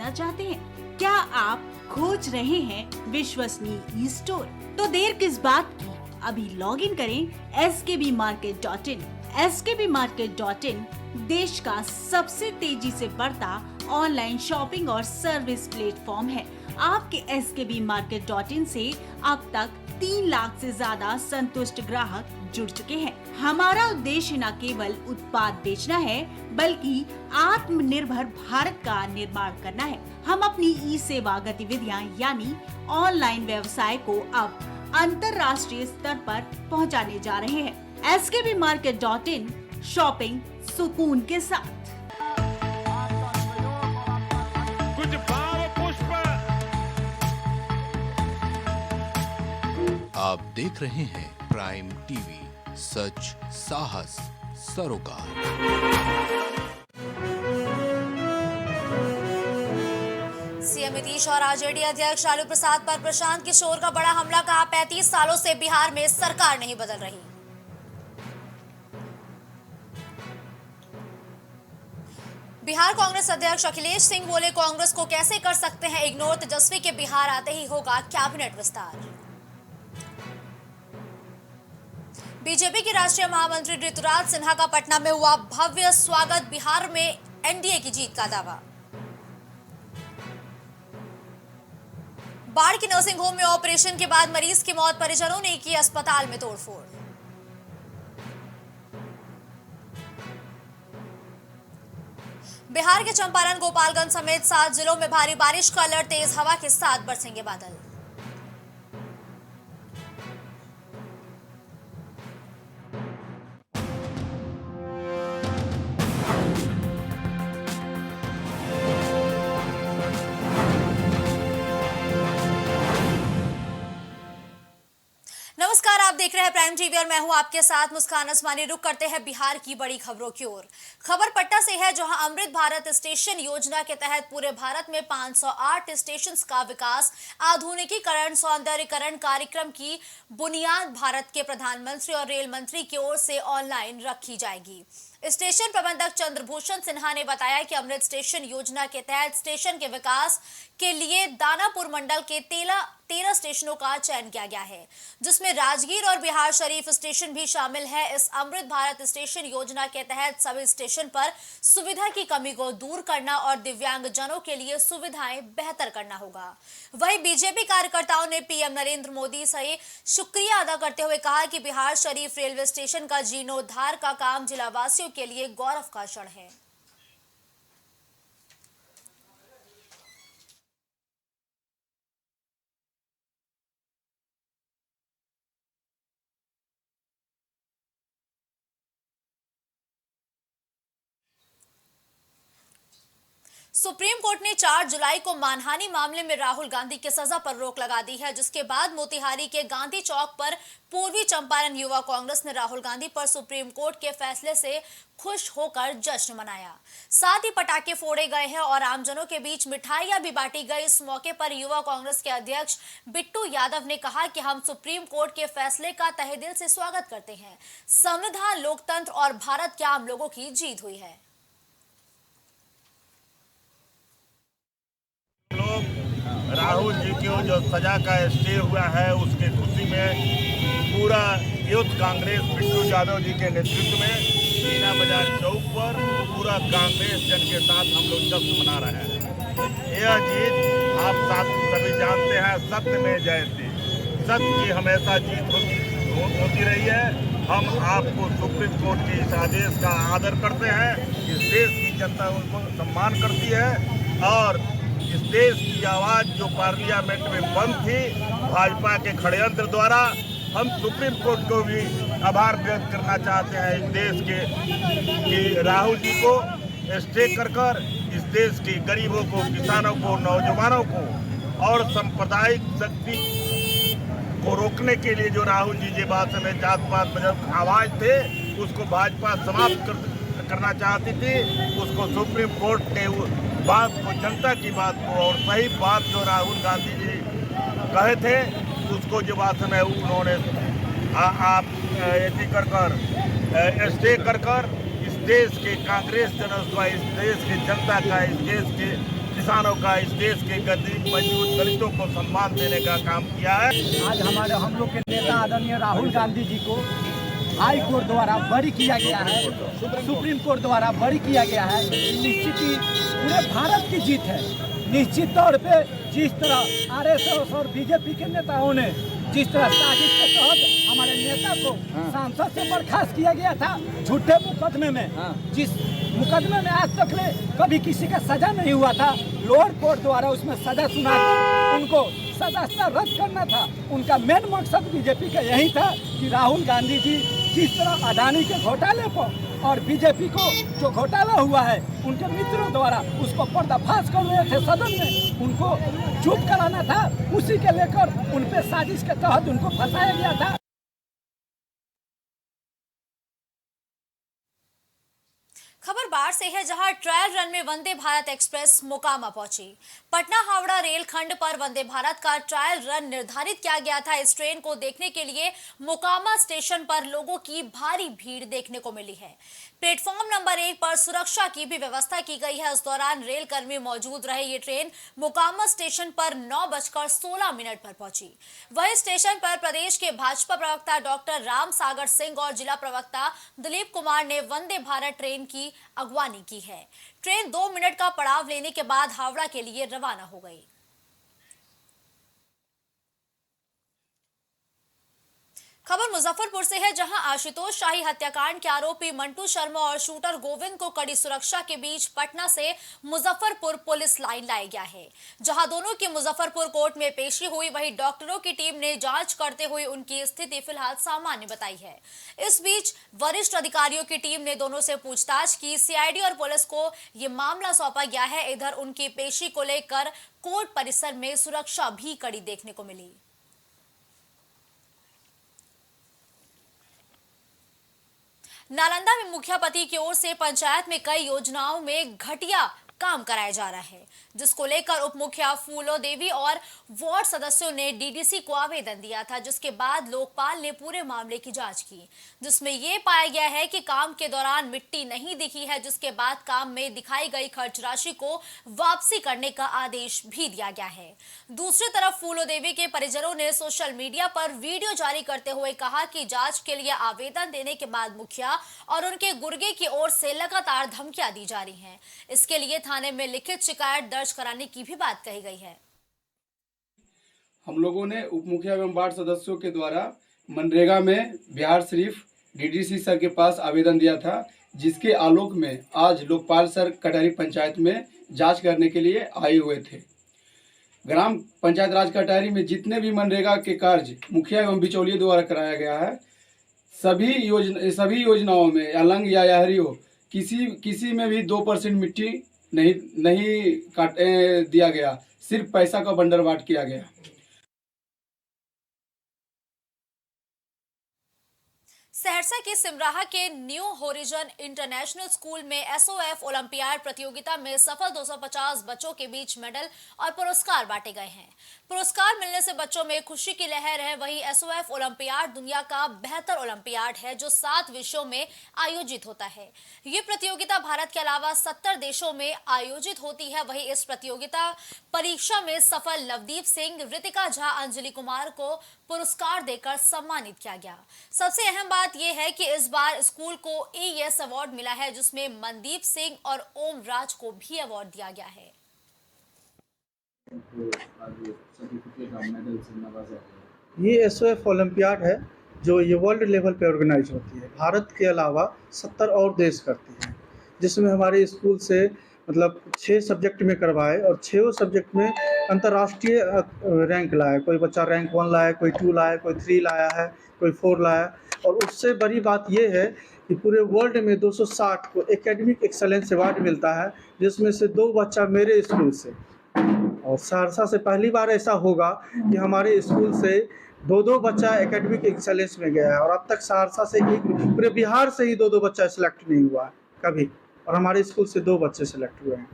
खरीदना चाहते हैं? क्या आप खोज रहे हैं विश्वसनीय ई स्टोर? तो देर किस बात की, अभी लॉग इन करें skbmarket.in। skbmarket.in देश का सबसे तेजी से बढ़ता ऑनलाइन शॉपिंग और सर्विस प्लेटफॉर्म है। आपके skbmarket.in से अब तक 3 लाख से ज्यादा संतुष्ट ग्राहक जुड़ चुके हैं। हमारा उद्देश्य न केवल उत्पाद बेचना है, बल्कि आत्मनिर्भर भारत का निर्माण करना है। हम अपनी ई सेवा गतिविधियां यानी ऑनलाइन व्यवसाय को अब अंतर्राष्ट्रीय स्तर पर पहुंचाने जा रहे हैं। skbmarket.in शॉपिंग सुकून के साथ। कुछ भाव पुष्प। आप देख रहे हैं प्राइम टीवी, सच साहस सरोकार। सीएम नीतीश और आरजेडी अध्यक्ष लालू प्रसाद पर प्रशांत किशोर का बड़ा हमला, कहा 35 सालों से बिहार में सरकार नहीं बदल रही। बिहार कांग्रेस अध्यक्ष अखिलेश सिंह बोले, कांग्रेस को कैसे कर सकते हैं इग्नोर, तेजस्वी के बिहार आते ही होगा कैबिनेट विस्तार। बीजेपी के राष्ट्रीय महामंत्री ऋतुराज सिन्हा का पटना में हुआ भव्य स्वागत, बिहार में एनडीए की जीत का दावा। बाढ़ के नर्सिंग होम में ऑपरेशन के बाद मरीज की मौत, परिजनों ने की अस्पताल में तोड़फोड़। बिहार के चंपारण, गोपालगंज समेत 7 जिलों में भारी बारिश का अलर्ट, तेज हवा के साथ बरसेंगे बादल। नमस्कार, आप देख रहे हैं प्राइम टीवी और मैं हूं आपके साथ मुस्कान असमानी। रुक करते हैं बिहार की बड़ी खबरों की ओर। खबर पटना से है, जहां अमृत भारत स्टेशन योजना के तहत पूरे भारत में 508 स्टेशन का विकास, आधुनिकीकरण, सौंदर्यीकरण कार्यक्रम की बुनियाद भारत के प्रधानमंत्री और रेल मंत्री की ओर से ऑनलाइन रखी जाएगी। स्टेशन प्रबंधक चंद्रभूषण सिन्हा ने बताया कि अमृत स्टेशन योजना के तहत स्टेशन के विकास के लिए दानापुर मंडल के 13 स्टेशनों का चयन किया गया है, जिसमें राजगीर और बिहार शरीफ स्टेशन भी शामिल है। इस अमृत भारत स्टेशन योजना के तहत सभी स्टेशन पर सुविधा की कमी को दूर करना और दिव्यांगजनों के लिए सुविधाएं बेहतर करना होगा। वहीं बीजेपी कार्यकर्ताओं ने पीएम नरेंद्र मोदी से शुक्रिया अदा करते हुए कहा कि बिहार शरीफ रेलवे स्टेशन का जीर्णोद्धार का काम जिलावासियों के लिए गौरव का क्षण है। सुप्रीम कोर्ट ने 4 जुलाई को मानहानि मामले में राहुल गांधी की सजा पर रोक लगा दी है, जिसके बाद मोतिहारी के गांधी चौक पर पूर्वी चंपारण युवा कांग्रेस ने राहुल गांधी पर सुप्रीम कोर्ट के फैसले से खुश होकर जश्न मनाया। साथ ही पटाखे फोड़े गए हैं और आमजनों के बीच मिठाइयां भी बांटी गई। इस मौके पर युवा कांग्रेस के अध्यक्ष बिट्टू यादव ने कहा कि हम सुप्रीम कोर्ट के फैसले का तहे दिल से स्वागत करते हैं। संविधान, लोकतंत्र और भारत के आम लोगों की जीत हुई है। राहुल जी को जो सजा का स्टे हुआ है, उसके खुशी में पूरा यूथ कांग्रेस बिट्टू यादव जी के नेतृत्व में मीना बाजार चौक पर पूरा कांग्रेस जन के साथ हम लोग जश्न मना रहे हैं। यह जीत आप सभी जानते हैं, सत्य में जयते, सत्य की हमेशा जीत होती रही है। हम आपको सुप्रीम कोर्ट के इस आदेश का आदर करते हैं। इस देश की जनता उनको सम्मान करती है और इस देश की आवाज जो पार्लियामेंट में बंद थी भाजपा के षड्यंत्र द्वारा, हम सुप्रीम कोर्ट को भी आभार व्यक्त करना चाहते हैं इस देश के कि राहुल जी को स्टे कर इस देश के गरीबों को, किसानों को, नौजवानों को और सांप्रदायिक शक्ति को रोकने के लिए जो राहुल जी के बात में जात पात में आवाज थे, उसको भाजपा समाप्त करना चाहती थी। उसको सुप्रीम कोर्ट के बात को, जनता की बात को और सही बात जो राहुल गांधी जी कहे थे, उसको जो बात में उन्होंने आप स्टे कर इस देश के कांग्रेस जनता, इस देश की जनता का, इस देश के किसानों का, इस देश के गरीब मजदूर दलितों को सम्मान देने का काम किया है। आज हम लोग के नेता आदरणीय राहुल गांधी जी को हाई कोर्ट द्वारा बरी किया गया है, सुप्रीम कोर्ट द्वारा बरी किया गया है। निश्चित ही पूरे भारत की जीत है। निश्चित तौर पे जिस तरह आरएसएस और बीजेपी के नेताओं ने जिस तरह साजिश के तहत हमारे नेता को सांसद से बर्खास्त किया गया था झूठे मुकदमे में, जिस मुकदमे में आज तक कभी किसी का सजा नहीं हुआ था, लोअर कोर्ट द्वारा उसमें सजा सुनाकर उनको सजा रद्द करना था। उनका मेन मकसद बीजेपी का यही था कि राहुल गांधी जी जिस तरह अडानी के घोटाले पर और बीजेपी को जो घोटाला हुआ है उनके मित्रों द्वारा उसको पर्दाफाश कर रहे थे सदन में, उनको चुप कराना था। उसी के लेकर उन पे साजिश के तहत उनको फंसाया गया था। खबर बाढ़ से है, जहां ट्रायल रन में वंदे भारत एक्सप्रेस मोकामा पहुंची। पटना हावड़ा रेलखंड पर वंदे भारत का ट्रायल रन निर्धारित किया गया था। इस ट्रेन को देखने के लिए मोकामा स्टेशन पर लोगों की भारी भीड़ देखने को मिली है। प्लेटफॉर्म नंबर 1 पर सुरक्षा की भी व्यवस्था की गई है। उस दौरान रेल कर्मी मौजूद रहे। ये ट्रेन मोकामा स्टेशन पर 9:16 पर पहुंची। वहीं स्टेशन पर प्रदेश के भाजपा प्रवक्ता डॉक्टर राम सागर सिंह और जिला प्रवक्ता दिलीप कुमार ने वंदे भारत ट्रेन की अगवानी की है। ट्रेन 2 मिनट का पड़ाव लेने के बाद हावड़ा के लिए रवाना हो गई। खबर मुजफ्फरपुर से है, जहां आशुतोष शाही हत्याकांड के आरोपी मंटू शर्मा और शूटर गोविंद को कड़ी सुरक्षा के बीच पटना से मुजफ्फरपुर पुलिस लाइन लाया गया है, जहां दोनों की मुजफ्फरपुर कोर्ट में पेशी हुई। वहीं डॉक्टरों की टीम ने जांच करते हुए उनकी स्थिति फिलहाल सामान्य बताई है। इस बीच वरिष्ठ अधिकारियों की टीम ने दोनों से पूछताछ की। सीआईडी और पुलिस को ये मामला सौंपा गया है। इधर उनकी पेशी को लेकर कोर्ट परिसर में सुरक्षा भी कड़ी देखने को मिली। नालंदा में मुखिया पति की ओर से पंचायत में कई योजनाओं में घटिया काम कराया जा रहा है, जिसको लेकर उप मुखिया फूलो देवी और वार्ड सदस्यों ने डीडीसी को आवेदन दिया था, जिसके बाद लोकपाल ने पूरे मामले की जांच की, जिसमें यह पाया गया है कि काम के दौरान मिट्टी नहीं दिखी है, जिसके बाद काम में दिखाई गई खर्च राशि को वापसी करने का आदेश भी दिया गया है। दूसरी तरफ फूलो देवी के परिजनों ने सोशल मीडिया पर वीडियो जारी करते हुए कहा कि जांच के लिए आवेदन देने के बाद मुखिया और उनके गुर्गे की ओर से लगातार धमकियां दी जा रही हैं। इसके लिए थाने में लिखित शिकायत दर्ज कराने की भी बात कही गई है। हम लोगों ने उप मुखिया एवं वार्ड सदस्यों के द्वारा मनरेगा में बिहार शरीफ डीडीसी सर के पास आवेदन दिया था, जिसके आलोक में आज लोकपाल सर कटहरी पंचायत में जांच करने के लिए आए हुए थे। ग्राम पंचायत राज कटहरी में जितने भी मनरेगा के कार्य मुखिया एवं बिचौलिए द्वारा कराया गया है, सभी योजनाओं में अलंग या याहरी हो, किसी में भी 2% मिट्टी नहीं काटे दिया गया, सिर्फ पैसा का बंदरबाट किया गया। सहरसा के सिमराहा के न्यू होरिजन इंटरनेशनल स्कूल में एसओएफ ओलंपियाड प्रतियोगिता में सफल 250 बच्चों के बीच मेडल और पुरस्कार बांटे गए हैं। पुरस्कार मिलने से बच्चों में खुशी की लहर है। वहीं एसओएफ ओलंपियाड दुनिया का बेहतर ओलंपियाड है, जो 7 विषयों में आयोजित होता है। ये प्रतियोगिता भारत के अलावा 70 देशों में आयोजित होती है। वहीं इस प्रतियोगिता परीक्षा में सफल नवदीप सिंह, ऋतिका झा, अंजलि कुमार को पुरस्कार देकर सम्मानित किया गया। सबसे अहम बात यह है कि इस बार स्कूल को एएस अवार्ड मिला है, जिसमें मनदीप सिंह और ओम राज को भी अवार्ड दिया गया है। ये एसओएफ ओलंपियाड है, जो ये वर्ल्ड लेवल पे ऑर्गेनाइज होती है। भारत के अलावा 70 और देश करती हैं, जिसमें हमारे स्कूल से मतलब 6 सब्जेक्ट में करवाए और 6 सब्जेक्ट में अंतर्राष्ट्रीय रैंक लाया। कोई बच्चा रैंक 1 लाया, कोई 2 लाया, कोई 3 लाया है, कोई 4 लाया। और उससे बड़ी बात यह है कि पूरे वर्ल्ड में 260 को एकेडमिक एक्सेलेंस अवार्ड मिलता है, जिसमें से 2 बच्चा मेरे स्कूल से। और सहरसा से पहली बार ऐसा होगा कि हमारे स्कूल से 2 बच्चा एकेडमिक एक्सेलेंस में गया है। और अब तक सहरसा से पूरे बिहार से ही 2 बच्चा सिलेक्ट नहीं हुआ है कभी, और हमारे स्कूल से 2 बच्चे सिलेक्ट हुए हैं।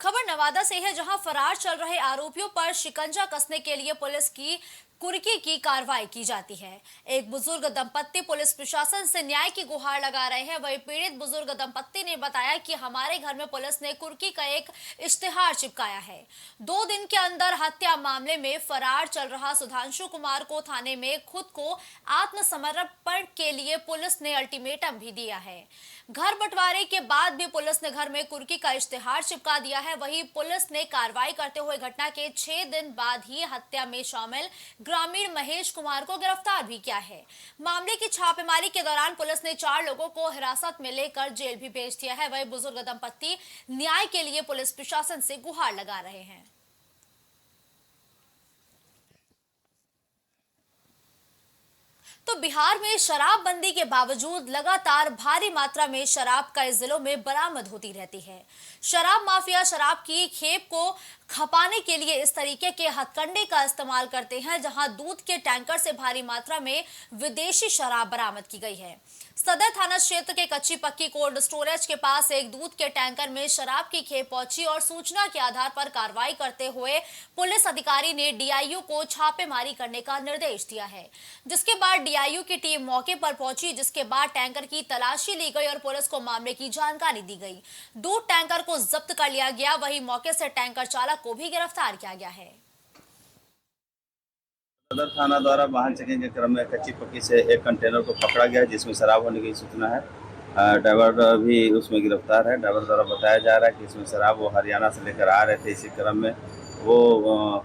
खबर नवादा से है, जहां फरार चल रहे आरोपियों पर शिकंजा कसने के लिए पुलिस की कुर्की की कार्रवाई की जाती है। एक बुजुर्ग दंपत्ति पुलिस प्रशासन से न्याय की गुहार लगा रहे हैं। वही पीड़ित बुजुर्ग दंपत्ति ने बताया कि हमारे घर में पुलिस ने कुर्की का एक इश्तिहार चिपकाया है। 2 दिन के अंदर हत्या मामले में फरार चल रहा सुधांशु कुमार को थाने में खुद को आत्मसमर्पण के लिए पुलिस ने अल्टीमेटम भी दिया है। घर बंटवारे के बाद भी पुलिस ने घर में कुर्की का इश्तिहार चिपका दिया है। वहीं पुलिस ने कार्रवाई करते हुए घटना के 6 दिन बाद ही हत्या में शामिल ग्रामीण महेश कुमार को गिरफ्तार भी किया है। मामले की छापेमारी के दौरान पुलिस ने 4 लोगों को हिरासत में लेकर जेल भी भेज दिया है। वही बुजुर्ग दंपत्ति न्याय के लिए पुलिस प्रशासन से गुहार लगा रहे हैं। तो बिहार में शराबबंदी के बावजूद लगातार भारी मात्रा में शराब कई जिलों में बरामद होती रहती है। शराब माफिया शराब की खेप को खपाने के लिए इस तरीके के हथकंडे का इस्तेमाल करते हैं, जहां दूध के टैंकर से भारी मात्रा में विदेशी शराब बरामद की गई है। सदर थाना क्षेत्र के कच्ची पक्की कोल्ड स्टोरेज के पास एक दूध के टैंकर में शराब की खेप पहुंची और सूचना के आधार पर कार्रवाई करते हुए पुलिस अधिकारी ने डीआईयू को छापेमारी करने का निर्देश दिया है, जिसके बाद डीआईयू की टीम मौके पर पहुंची, जिसके बाद टैंकर की तलाशी ली गई और पुलिस को मामले की जानकारी दी गई। दूध टैंकर को जब्त कर लिया गया। वहीं मौके से टैंकर चालक को भी गिरफ्तार किया गया है। सदर थाना द्वारा वाहन चेकिंग के क्रम में कच्ची पक्की से एक कंटेनर को पकड़ा गया, जिसमें शराब होने की सूचना है। ड्राइवर भी उसमें गिरफ्तार है। ड्राइवर द्वारा बताया जा रहा है कि इसमें शराब वो हरियाणा से लेकर आ रहे थे। इसी क्रम में वो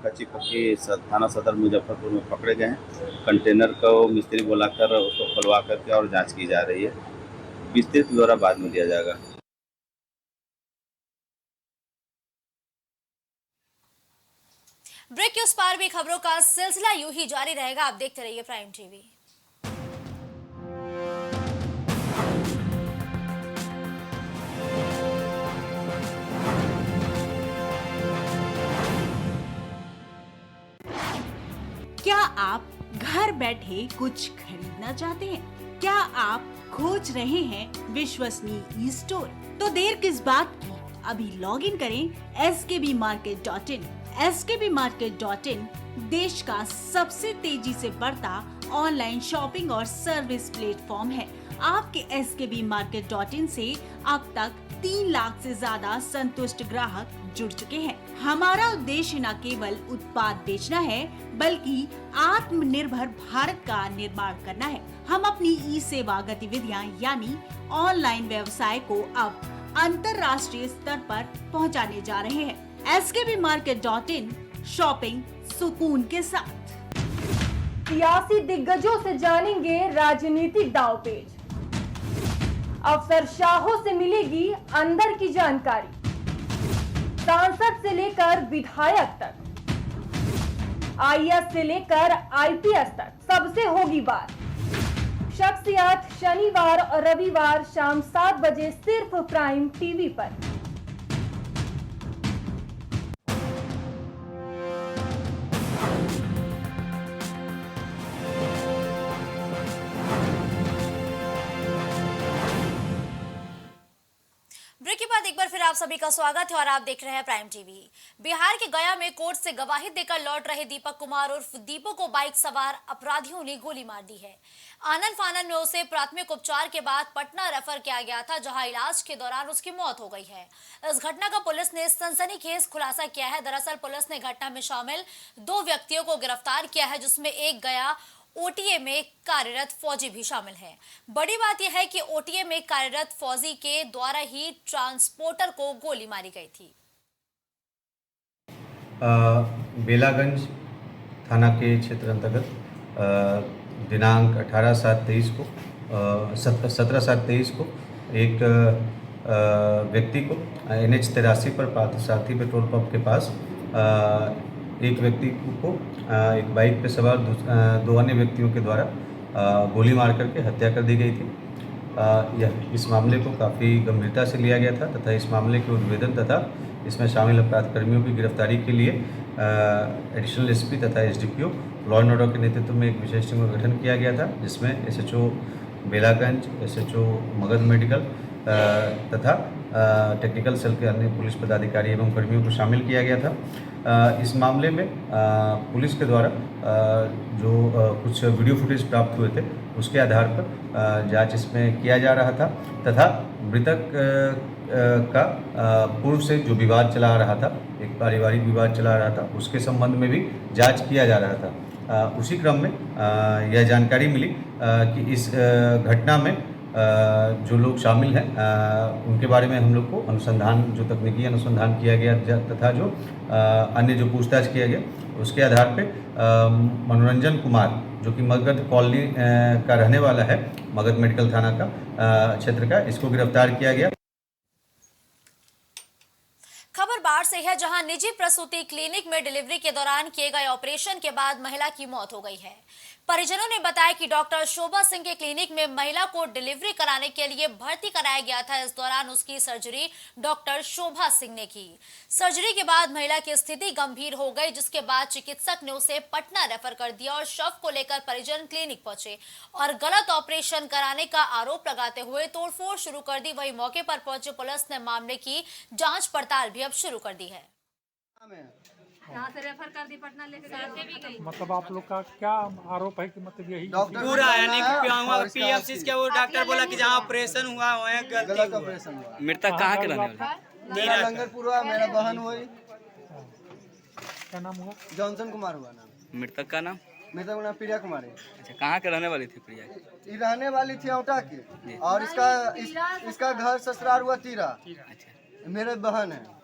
कच्ची पक्की थाना सदर मुजफ्फरपुर में पकड़े गए हैं। कंटेनर को मिस्त्री बुलाकर उसको खुलवा करके और जाँच की जा रही है। विस्तृत ब्यौरा बाद में दिया जाएगा। ब्रेक के उस पार भी खबरों का सिलसिला यूं ही जारी रहेगा। आप देखते रहिए प्राइम टीवी। क्या आप घर बैठे कुछ खरीदना चाहते हैं? क्या आप खोज रहे हैं विश्वसनीय ई स्टोर? तो देर किस बात की, अभी लॉग इन करें skbmarket.in। skbmarket.in देश का सबसे तेजी से बढ़ता ऑनलाइन शॉपिंग और सर्विस प्लेटफॉर्म है। आपके skbmarket.in से अब तक 3 लाख से ज्यादा संतुष्ट ग्राहक जुड़ चुके हैं। हमारा उद्देश्य न केवल उत्पाद बेचना है, बल्कि आत्मनिर्भर भारत का निर्माण करना है। हम अपनी ई सेवा गतिविधियां यानी ऑनलाइन व्यवसाय को अब अंतर्राष्ट्रीय स्तर पर पहुंचाने जा रहे हैं। skbmarket.in शॉपिंग सुकून के साथ। सियासी दिग्गजों से जानेंगे राजनीतिक दांवपेच। अफसरशाहों से मिलेगी अंदर की जानकारी। सांसद से लेकर विधायक तक, आईएएस से लेकर आईपीएस तक सबसे होगी बात। शख्सियत शनिवार और रविवार शाम 7 बजे सिर्फ प्राइम टीवी पर। ब्रेक के बाद एक बार फिर आप सभी का स्वागत है और आप देख रहे हैं प्राइम टीवी। बिहार के गया में कोर्ट से गवाही देकर लौट रहे दीपक कुमार उर्फ दीपू को बाइक सवार अपराधियों ने गोली मार दी है। आनन फानन में उसे प्राथमिक उपचार के बाद पटना रेफर किया गया था, जहां इलाज के दौरान उसकी मौत हो गई है। इस घटना का पुलिस ने सनसनीखेज खुलासा किया है। दरअसल पुलिस ने घटना में शामिल 2 व्यक्तियों को गिरफ्तार किया है, जिसमें एक गया ओटीए में कार्यरत फौजी भी शामिल है। बड़ी बात यह है कि ओटीए में कार्यरत फौजी के द्वारा ही ट्रांसपोर्टर को गोली मारी गई थी। बेलागंज थाना के क्षेत्र अंतर्गत दिनांक 18/7/23 को 17/7/23 को एक व्यक्ति को NH 83 पर पार्थसारथी पेट्रोल पंप के पास एक व्यक्ति को एक बाइक पर सवार 2 अन्य व्यक्तियों के द्वारा गोली मार करके हत्या कर दी गई थी। इस मामले को काफ़ी गंभीरता से लिया गया था तथा इस मामले के उद्भेदन तथा इसमें शामिल अपराधकर्मियों की गिरफ्तारी के लिए एडिशनल एसपी तथा एसडीपीओ लॉ एंड ऑर्डर के नेतृत्व में एक विशेष टीम का गठन किया गया था, जिसमें SHO Belaganj, SHO Magadh medical तथा टेक्निकल सेल के अन्य पुलिस पदाधिकारी एवं कर्मियों को शामिल किया गया था। इस मामले में पुलिस के द्वारा जो कुछ वीडियो फुटेज प्राप्त हुए थे उसके आधार पर जांच इसमें किया जा रहा था तथा मृतक का पूर्व से जो विवाद चला आ रहा था, एक पारिवारिक विवाद चला आ रहा था, उसके संबंध में भी जांच किया जा रहा था। उसी क्रम में यह जानकारी मिली कि इस घटना में जो लोग शामिल हैं उनके बारे में हम लोग को अनुसंधान, जो तकनीकी अनुसंधान किया गया तथा जो अन्य जो पूछताछ किया गया उसके आधार पे मनोरंजन कुमार जो कि मगध कॉलोनी का रहने वाला है, मगध मेडिकल थाना का क्षेत्र का, इसको गिरफ्तार किया गया। खबर बाढ़ से है, जहां निजी प्रसूति क्लिनिक में डिलीवरी के दौरान किए गए ऑपरेशन के बाद महिला की मौत हो गई है। परिजनों ने बताया कि डॉक्टर शोभा सिंह के क्लिनिक में महिला को डिलीवरी कराने के लिए भर्ती कराया गया था। इस दौरान उसकी सर्जरी डॉक्टर शोभा सिंह ने की। सर्जरी के बाद महिला की स्थिति गंभीर हो गई, जिसके बाद चिकित्सक ने उसे पटना रेफर कर दिया और शव को लेकर परिजन क्लिनिक पहुंचे और गलत ऑपरेशन कराने का आरोप लगाते हुए तोड़फोड़ शुरू कर दी। वहीं मौके पर पहुंचे पुलिस ने मामले की जांच पड़ताल भी अब शुरू कर दी है। यहाँ से रेफर कर दी, पटना लेकर साथे भी गई। मतलब आप लोग का क्या आरोप है कि मतलब यही पूरा यानी कि पीएमसी के वो डॉक्टर बोला कि जहाँ ऑपरेशन हुआ वहाँ गलत ऑपरेशन हुआ। मृतक कहाँ के रहने वाले? मेरा लंगरपुर हुआ, मेरा बहन हुई। क्या नाम हुआ? जॉनसन कुमार हुआ नाम। मृतक का नाम? मृतक का नाम प्रिया कुमारी। अच्छा, कहाँ के रहने वाली थी प्रिया? ये रहने वाली थी औटा की, और इसका घर ससुराल हुआ तीरा। मेरे बहन है।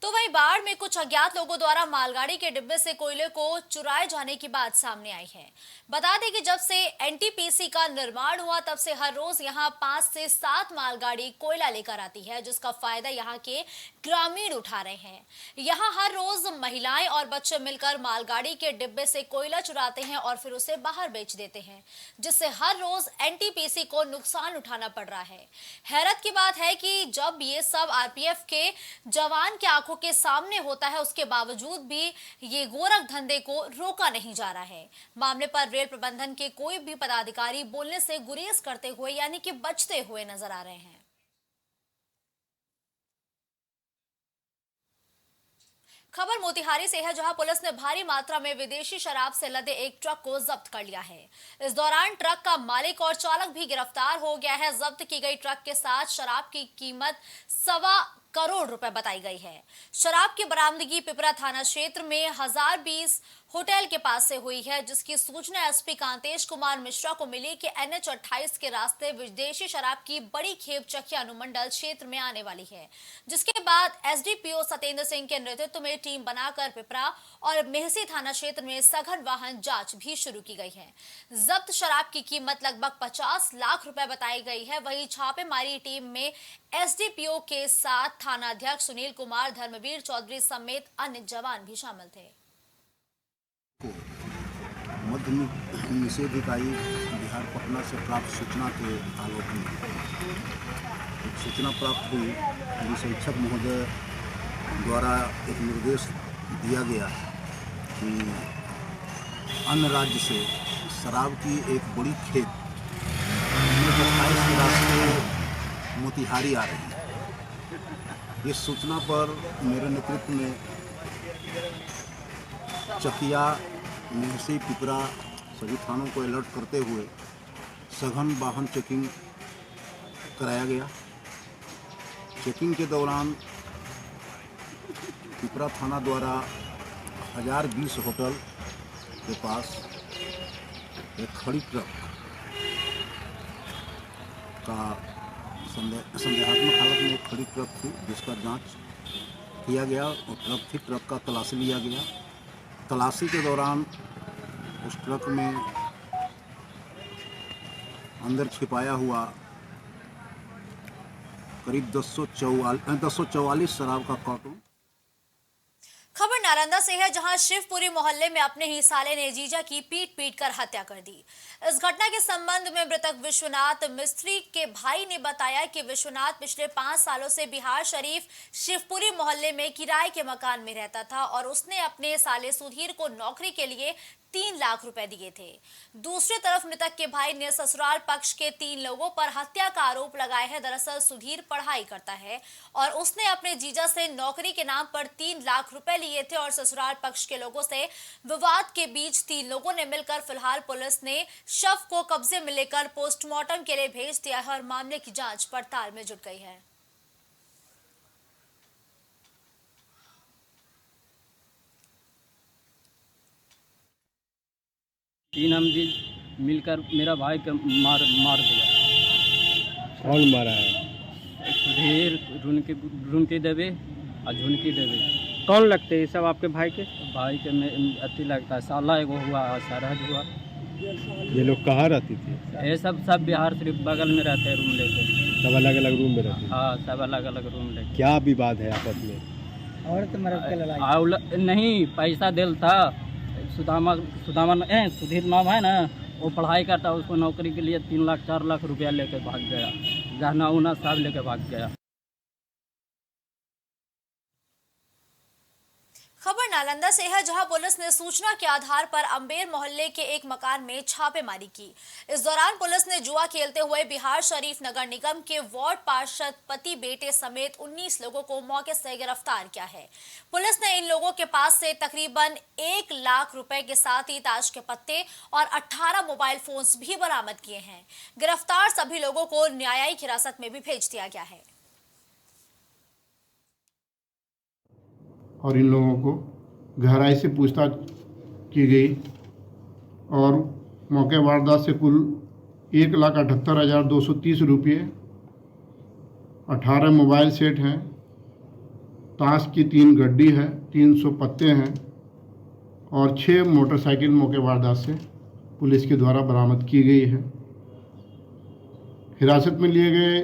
तो वहीं बाढ़ में कुछ अज्ञात लोगों द्वारा मालगाड़ी के डिब्बे से कोयले को चुराए जाने की बात सामने आई है। बता दें कि जब से एनटीपीसी का निर्माण हुआ तब से हर रोज यहां 5 से 7 मालगाड़ी कोयला लेकर आती है, जिसका फायदा यहां के ग्रामीण उठा रहे हैं। यहां हर रोज महिलाएं और बच्चे मिलकर मालगाड़ी के डिब्बे से कोयला चुराते हैं और फिर उसे बाहर बेच देते हैं, जिससे हर रोज एनटीपीसी को नुकसान उठाना पड़ रहा है। हैरत की बात है कि जब ये सब आरपीएफ के जवान के आंखों के सामने होता है, उसके बावजूद भी ये गोरख धंधे को रोका नहीं जा रहा है। मामले पर रेल प्रबंधन के कोई भी पदाधिकारी बोलने से गुरेज करते हुए यानी कि बचते हुए नजर आ रहे हैं। खबर मोतिहारी से है, जहां पुलिस ने भारी मात्रा में विदेशी शराब से लदे एक ट्रक को जब्त कर लिया है। इस दौरान ट्रक का मालिक और चालक भी गिरफ्तार हो गया है। जब्त की गई ट्रक के साथ शराब की कीमत 1.25 करोड़ रुपए बताई गई है। शराब की बरामदगी पिपरा थाना क्षेत्र में 1020 होटल के पास से हुई है, जिसकी सूचना एसपी कांतेश कुमार मिश्रा को मिली कि NH 28 के रास्ते विदेशी शराब की बड़ी खेप चकिया अनुमंडल क्षेत्र में आने वाली है, जिसके बाद एसडीपीओ सतेंद्र सिंह के नेतृत्व में टीम बनाकर पिपरा और मेहसी थाना क्षेत्र में सघन वाहन जांच भी शुरू की गई है। जब्त शराब की कीमत लगभग 50 लाख रुपए बताई गई है। वहीं छापेमारी टीम में एसडीपीओ के साथ थाना अध्यक्ष सुनील कुमार, धर्मवीर चौधरी समेत अन्य जवान भी शामिल थे। मद्य निषेध इकाई बिहार पटना से प्राप्त सूचना के आलोक में एक सूचना प्राप्त हुई। पुलिस अधीक्षक महोदय द्वारा एक निर्देश दिया गया कि अन्य राज्य से शराब की एक बड़ी खेप 28 के रास्ते मोतिहारी आ रही है। इस सूचना पर मेरे नेतृत्व में चकिया, मेहसी, पिपरा सभी थानों को अलर्ट करते हुए सघन वाहन चेकिंग कराया गया। चेकिंग के दौरान पिपरा थाना द्वारा 1020 होटल के पास एक खड़ी ट्रक का संदेहात्मक हालत में एक खड़ी ट्रक थी, जिसका जांच किया गया और ट्रक का तलाशी लिया गया। तलाशी के दौरान उस ट्रक में अंदर छिपाया हुआ करीब 244 शराब का कार्टून। खबर नालंदा से है, जहां शिवपुरी मोहल्ले में अपने ही साले ने जीजा की पीट कर हत्या कर दी। इस घटना के संबंध में मृतक विश्वनाथ मिस्त्री के भाई ने बताया कि विश्वनाथ पिछले 5 सालों से बिहार शरीफ शिवपुरी मोहल्ले में किराए के मकान में रहता था और उसने अपने साले सुधीर को नौकरी के लिए 3 लाख रुपए दिए थे। दूसरी तरफ मृतक के भाई ने ससुराल पक्ष के 3 लोगों पर हत्या का आरोप लगाया है। दरअसल सुधीर पढ़ाई करता है और उसने अपने जीजा से नौकरी के नाम पर 3 लाख रुपए लिए थे और ससुराल पक्ष के लोगों से विवाद के बीच 3 लोगों ने मिलकर फिलहाल पुलिस ने शव को कब्जे में लेकर पोस्टमार्टम के लिए भेज दिया है और मामले की जांच पड़ताल में जुट गई है। तीन हम मिलकर मेरा भाई को मार दिया। कौन मारा है? सुधीर, रुनकी देवी और झुनकी देवी। कौन लगते हैं सब आपके भाई के? भाई के में अति लगता है, साला एगो हुआ और सरहद हुआ। ये लोग कहाँ रहती थी? ये सब बिहार सिर्फ बगल में रहते हैं, रूम लेके। सब अलग अलग रूम में रहते हैं? हाँ, सब अलग अलग रूम लेके। क्या विवाद है आपस में? नहीं, पैसा दिल था। सुधीर नाम है ना, वो पढ़ाई करता, उसको नौकरी के लिए 3 लाख 4 लाख रुपया लेके भाग गया। गहना उना सब लेके भाग गया। खबर नालंदा से है, जहां पुलिस ने सूचना के आधार पर अंबेर मोहल्ले के एक मकान में छापेमारी की। इस दौरान पुलिस ने जुआ खेलते हुए बिहार शरीफ नगर निगम के वार्ड पार्षद पति बेटे समेत 19 लोगों को मौके से गिरफ्तार किया है। पुलिस ने इन लोगों के पास से तकरीबन 1 लाख रुपए के साथ ही ताश के पत्ते और 18 मोबाइल फोन्स भी बरामद किए हैं। गिरफ्तार सभी लोगों को न्यायिक हिरासत में भी भेज दिया गया है। और इन लोगों को गहराई से पूछताछ की गई और मौके वारदात से कुल 1,78,230 रुपये, 18 मोबाइल सेट हैं, ताश की 3 गड्डी है, 300 पत्ते हैं और 6 मोटरसाइकिल मौके वारदात से पुलिस के द्वारा बरामद की गई है। हिरासत में लिए गए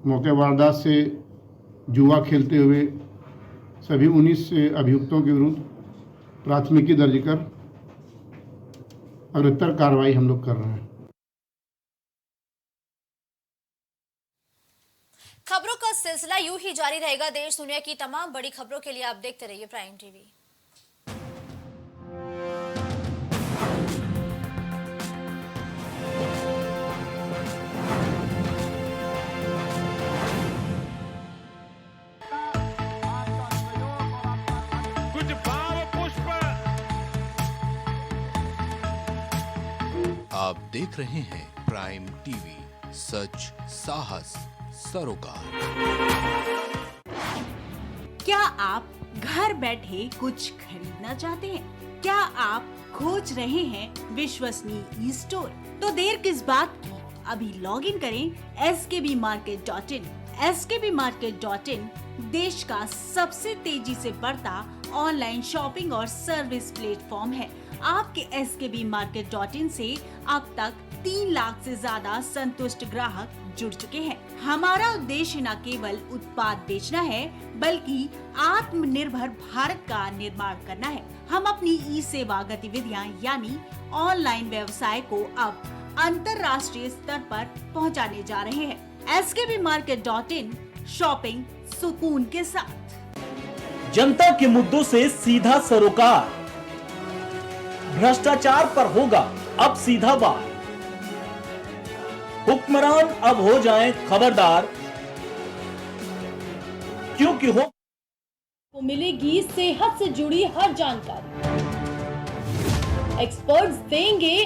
मौके वारदात से जुआ खेलते हुए सभी 19 अभियुक्तों के विरुद्ध प्राथमिकी दर्ज कर अग्रतर कार्रवाई हम लोग कर रहे हैं। खबरों का सिलसिला यूं ही जारी रहेगा। देश दुनिया की तमाम बड़ी खबरों के लिए आप देखते रहिए प्राइम टीवी। आप देख रहे हैं प्राइम टीवी, सच साहस सरोकार। क्या आप घर बैठे कुछ खरीदना चाहते हैं? क्या आप खोज रहे हैं विश्वसनीय स्टोर? तो देर किस बात की, अभी लॉग इन करें skbmarket.in। skbmarket.in देश का सबसे तेजी से बढ़ता ऑनलाइन शॉपिंग और सर्विस प्लेटफॉर्म है। आपके skbmarket.in से अब तक 3 लाख से ज्यादा संतुष्ट ग्राहक जुड़ चुके हैं। हमारा उद्देश्य न केवल उत्पाद बेचना है, बल्कि आत्मनिर्भर भारत का निर्माण करना है। हम अपनी ई सेवा गतिविधियां यानी ऑनलाइन व्यवसाय को अब अंतर्राष्ट्रीय स्तर पर पहुंचाने जा रहे हैं। skbmarket.in, शॉपिंग सुकून के साथ। जनता के मुद्दों से सीधा सरोकार, भ्रष्टाचार पर होगा अब सीधा बात। हुक्मरान अब हो जाएं खबरदार, क्योंकि को मिलेगी सेहत से जुड़ी हर जानकारी। एक्सपर्ट्स देंगे